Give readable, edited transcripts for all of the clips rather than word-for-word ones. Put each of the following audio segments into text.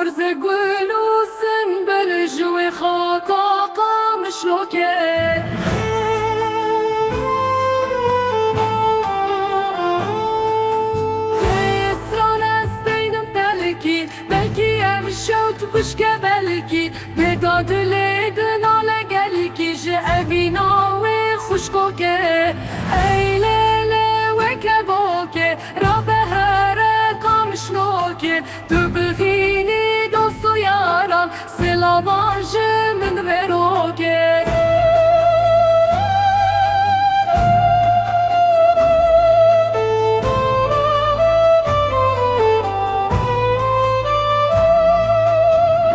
برز گل و سنبل جوی خاک آقا مشلوکه اسران است دیدم بلکی ام شوت بشکه بلکی بدا دلیدن آله گلکی جه اوینا و خوشکو که ای لیله و کبوکه را به هر کامشنوکه تو بخینی دوست و یاران سلاوانج من بروکه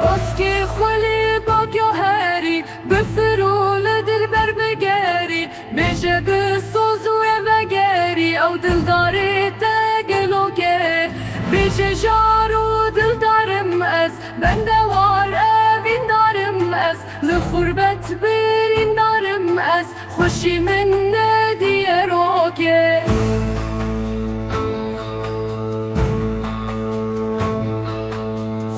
باسکی خولی با گوهری بفرول دل بر بگری بیجه بسوزو وگری او دل داری تگلو که بیجه جارو دل دارم از بندوار اوین دارم از لخوربت برین دارم از خوشی من ندیه رو که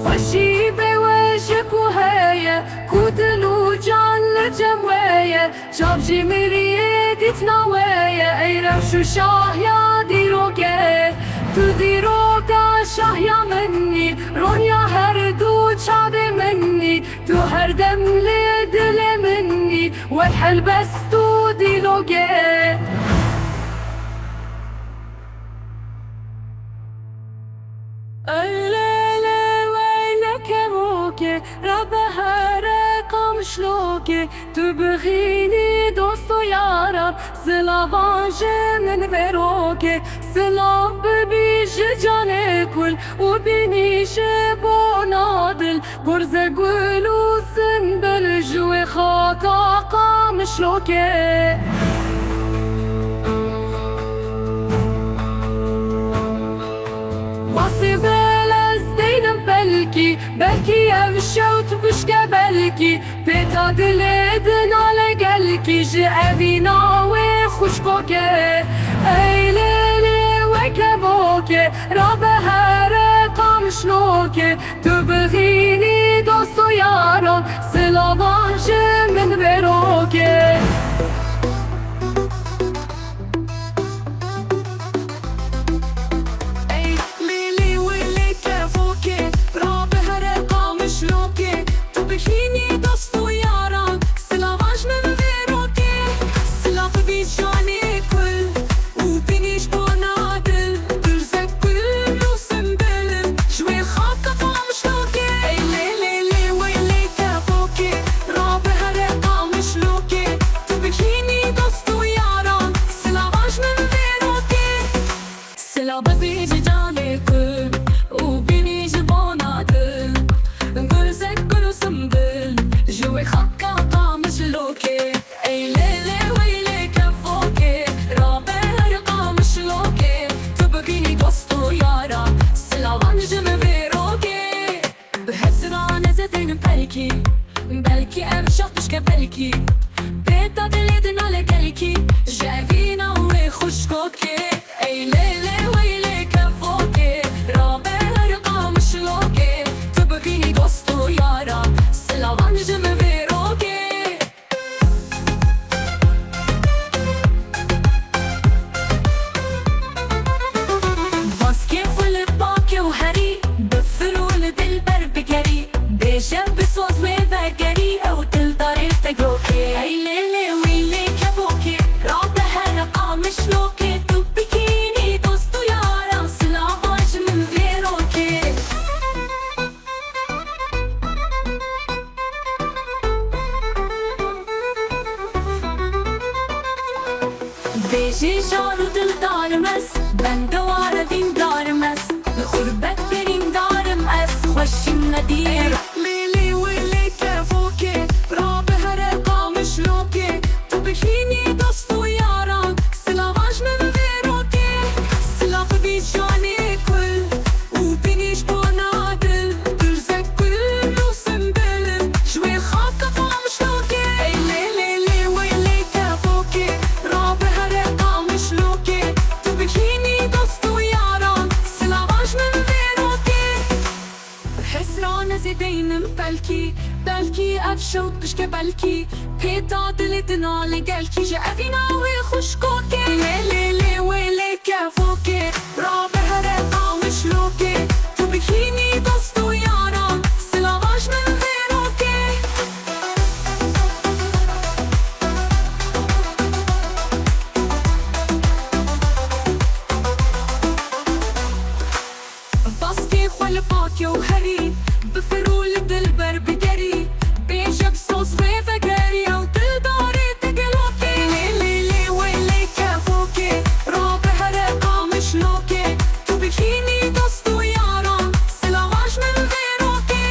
خوشی به وجه کوهیه کودلو جان لجمویه جابجی مریه دیت نویه ای روشو شاه یا دیروگه تو دیروگه شاه یا منی رونیا هر دو چاد منی تو هر دم لدل منی والحل بس تو دیلوگه رب هر قامشلوکه تو بخینی دوست و یارم سلاوانج من بروکه سلام ببیش جان کل و بینیش بونادل برز گل و سنبل جوی خاک آقا مشلوکه بلکی او شوت بشکه بلکی پیتا دلیدن آله گلکی جه اوینا و خوشکو که ای لیلی و کبوکه را به هر قامشنوکه تو بخینی دوست و یاران سلاوانج من بروکه بلکی ام شاخ بشکه بلکی پیتا دلیدن آله گلکی جوینا و خوشکو که ای لیله ویله کفوکه را به هر قامشلوکه تو ببینی دوست و یارا سلاوانج من بروکه باسکی فل باکه و هری بفرول دل بر بگری بیشه بسوز و وگری او دل داری تگلوکه ای لیلی ویلی کبوکه را به هر قامشلوکه تو بکینی دوست و یارم سلاوانج من ویروکه بیجه جارو دل دارم از بندوار وین دارم از لخوربت برین دارم از خوشیم ندیر لیلی ویلی کبوکه را به هر قامشلوکه تو بخینی دوست و یاران سلاوانج من ویروکه سلاف بی جانی کل و بینیش بونادل درزک گل و سنبلم جوی خاک قامشلوکه ای لیلی ویلی کبوکه را به هر قامشلوکه تو بخینی دوست و یاران سلاوانج من ویروکه حسران زدین بلکی بلکی افشود بشکه بلکی پیدا دل دنال گلکی جه افیناوی خوشکو که لیلی ویلی کفو که را به هر قامش لو که تو بکینی دوست و یاران سلاغاش من غیرو که باسکی خوال باکی و هری بفرول دل بر بگری بیجب سوز فگری و دل داری تگلو که لیلی ویلی کفو که را به هر قامش لو که تو بکینی دوست و یاران سلاغاش من غیرو که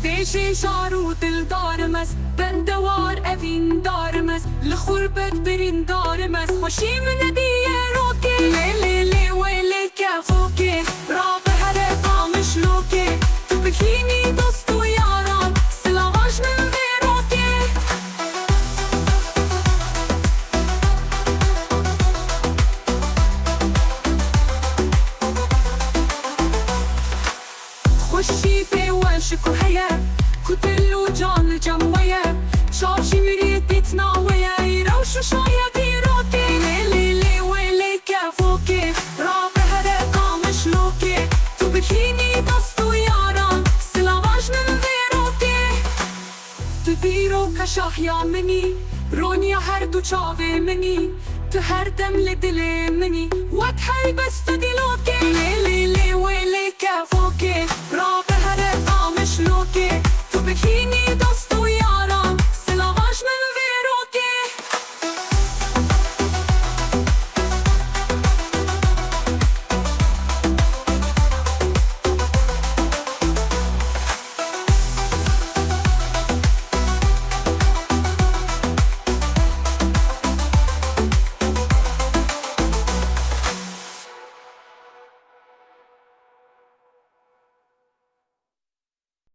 بیجی جارو دل دارم از بندوار اوین دارم از لخوربت برین دارم از خوشی من دیه رو که لیلی ویلی کفو که را به هر قامش لو که تو بکینی دوست و یاران سلاغاش من غیرو که خوشی پیوش کو هیا کو دل و جان جمعیه شاشی میری بیت ناویه ایروش و شایدی رو که لیلی ویلی کفو که را به هر قامش لو که تو بکینی دوست و یاران سلاغاش من غیرو که تو بیرو کشاه یا منی رونیا هر دو چاوه منی تو هر دم لدل منی وقت هی بست دلو که لیلی ویلی